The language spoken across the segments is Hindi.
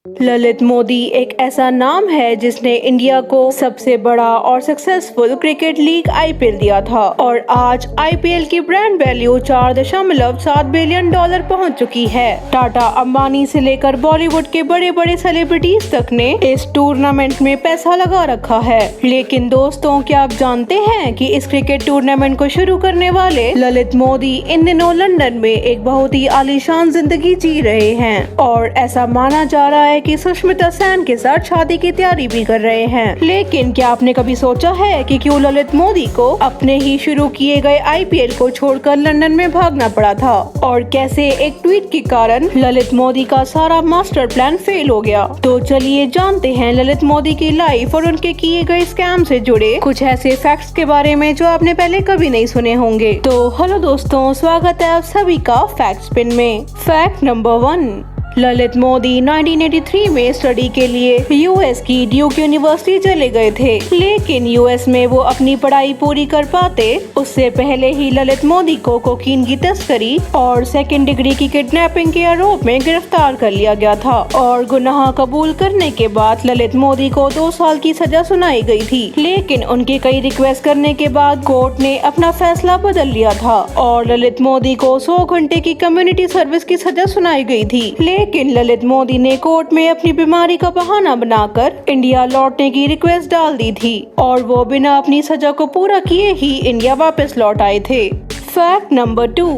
ललित मोदी एक ऐसा नाम है जिसने इंडिया को सबसे बड़ा और सक्सेसफुल क्रिकेट लीग आईपीएल दिया था और आज आईपीएल की ब्रांड वैल्यू 4.7 बिलियन डॉलर पहुंच चुकी है। टाटा, अंबानी से लेकर बॉलीवुड के बड़े बड़े सेलिब्रिटीज तक ने इस टूर्नामेंट में पैसा लगा रखा है। लेकिन दोस्तों, क्या आप जानते हैं कि इस क्रिकेट टूर्नामेंट को शुरू करने वाले ललित मोदी इन दिनों लंदन में एक बहुत ही आलीशान जिंदगी जी रहे हैं और ऐसा माना जा रहा है कि सुष्मिता सेन के साथ शादी की तैयारी भी कर रहे हैं। लेकिन क्या आपने कभी सोचा है कि क्यों ललित मोदी को अपने ही शुरू किए गए आईपीएल को छोड़कर लंदन में भागना पड़ा था और कैसे एक ट्वीट के कारण ललित मोदी का सारा मास्टर प्लान फेल हो गया। तो चलिए जानते हैं ललित मोदी की लाइफ और उनके किए गए स्कैम से जुड़े कुछ ऐसे फैक्ट्स के बारे में जो आपने पहले कभी नहीं सुने होंगे। तो हेलो दोस्तों, स्वागत है आप सभी का फैक्ट स्पिन में। फैक्ट नंबर 1, ललित मोदी 1983 में स्टडी के लिए यूएस की ड्यूक यूनिवर्सिटी चले गए थे, लेकिन यूएस में वो अपनी पढ़ाई पूरी कर पाते उससे पहले ही ललित मोदी को कोकीन की तस्करी और सेकंड डिग्री की किडनैपिंग के आरोप में गिरफ्तार कर लिया गया था और गुनाह कबूल करने के बाद ललित मोदी को 2 साल की सजा सुनाई गई थी। लेकिन उनके कई रिक्वेस्ट करने के बाद कोर्ट ने अपना फैसला बदल लिया था और ललित मोदी को 100 घंटे की कम्युनिटी सर्विस की सजा सुनाई गई थी। लेकिन ललित मोदी ने कोर्ट में अपनी बीमारी का बहाना बनाकर इंडिया लौटने की रिक्वेस्ट डाल दी थी और वो बिना अपनी सजा को पूरा किए ही इंडिया वापस लौट आए थे। फैक्ट नंबर 2,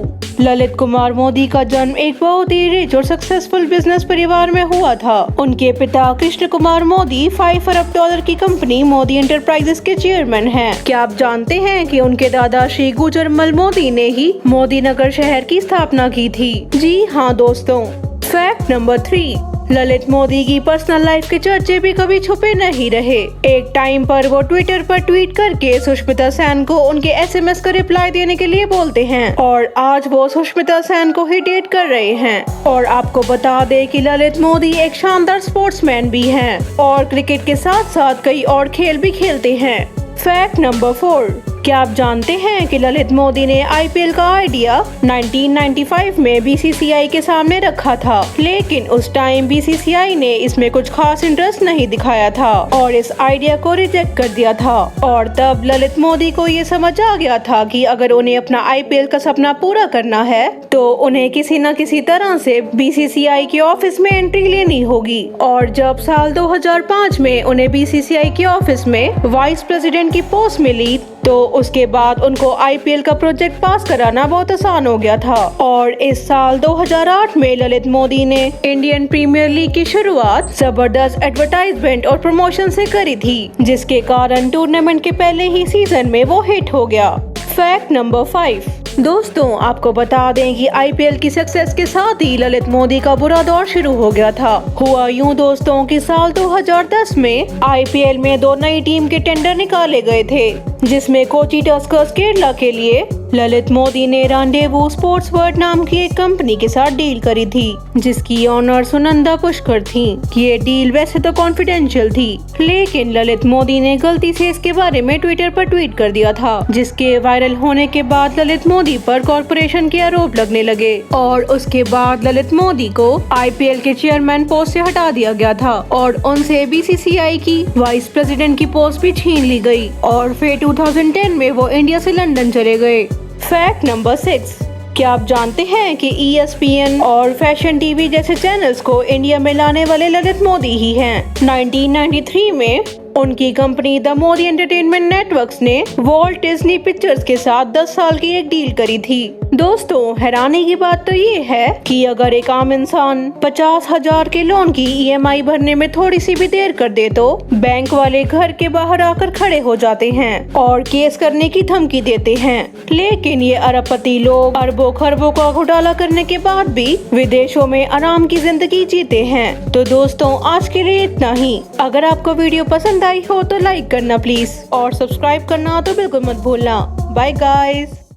ललित कुमार मोदी का जन्म एक बहुत ही रिच और सक्सेसफुल बिजनेस परिवार में हुआ था। उनके पिता कृष्ण कुमार मोदी 5 अरब डॉलर की कंपनी मोदी एंटरप्राइजेस के चेयरमैन हैं। क्या आप जानते हैं कि उनके दादा श्री गुजरमल मोदी ने ही मोदी नगर शहर की स्थापना की थी? जी हाँ दोस्तों। फैक्ट नंबर 3, ललित मोदी की पर्सनल लाइफ के चर्चे भी कभी छुपे नहीं रहे। एक टाइम पर वो ट्विटर पर ट्वीट करके सुष्मिता सेन को उनके एसएमएस का रिप्लाई देने के लिए बोलते हैं और आज वो सुष्मिता सेन को ही डेट कर रहे हैं। और आपको बता दें कि ललित मोदी एक शानदार स्पोर्ट्समैन भी हैं और क्रिकेट के साथ साथ कई और खेल भी खेलते हैं। फैक्ट नंबर 4, क्या आप जानते हैं कि ललित मोदी ने आईपीएल का आइडिया 1995 में बीसीसीआई के सामने रखा था, लेकिन उस टाइम बीसीसीआई ने इसमें कुछ खास इंटरेस्ट नहीं दिखाया था और इस आइडिया को रिजेक्ट कर दिया था। और तब ललित मोदी को ये समझ आ गया था कि अगर उन्हें अपना आईपीएल का सपना पूरा करना है तो उन्हें किसी न किसी तरह से बीसीसीआई के ऑफिस में एंट्री लेनी होगी। और जब साल 2005 में उन्हें बीसीसीआई के ऑफिस में वाइस प्रेसिडेंट की पोस्ट मिली तो उसके बाद उनको आईपीएल का प्रोजेक्ट पास कराना बहुत आसान हो गया था। और इस साल 2008 में ललित मोदी ने इंडियन प्रीमियर लीग की शुरुआत जबरदस्त एडवर्टाइजमेंट और प्रमोशन से करी थी, जिसके कारण टूर्नामेंट के पहले ही सीजन में वो हिट हो गया। फैक्ट नंबर 5, दोस्तों आपको बता दें कि आईपीएल की सक्सेस के साथ ही ललित मोदी का बुरा दौर शुरू हो गया था। हुआ यूं दोस्तों कि साल 2010 में आईपीएल में 2 नई टीम के टेंडर निकाले गए थे, जिसमें कोची टस्कर्स केरला के लिए ललित मोदी ने रांडेवू स्पोर्ट्स वर्ल्ड नाम की एक कंपनी के साथ डील करी थी, जिसकी ऑनर सुनंदा पुष्कर थी। ये डील वैसे तो कॉन्फिडेंशियल थी, लेकिन ललित मोदी ने गलती से इसके बारे में ट्विटर पर ट्वीट कर दिया था, जिसके वायरल होने के बाद ललित मोदी पर कॉर्पोरेशन के आरोप लगने लगे और उसके बाद ललित मोदी को आईपीएल के चेयरमैन पोस्ट से हटा दिया गया था और उनसे बीसीसीआई की वाइस प्रेसिडेंट की पोस्ट भी छीन ली गई और फिर 2010 में वो इंडिया से लंदन चले गए। फैक्ट नंबर 6, क्या आप जानते हैं कि ESPN और फैशन टीवी जैसे चैनल्स को इंडिया में लाने वाले ललित मोदी ही हैं। 1993 में उनकी company the Modi entertainment networks ने वॉल्ट डिज्नी पिक्चर्स के साथ 10 साल की एक डील करी थी। दोस्तों हैरानी की बात तो ये है कि अगर एक आम इंसान 50,000 के लोन की EMI भरने में थोड़ी सी भी देर कर दे तो बैंक वाले घर के बाहर आकर खड़े हो जाते हैं और केस करने की धमकी देते हैं। लेकिन ये अरबपति लोग अरबों खरबों का घोटाला करने के बाद भी विदेशों में आराम की जिंदगी जीते हैं। तो दोस्तों आज के लिए इतना ही। अगर आपको वीडियो पसंद आई हो तो लाइक करना प्लीज और सब्सक्राइब करना तो बिल्कुल मत भूलना। Bye guys.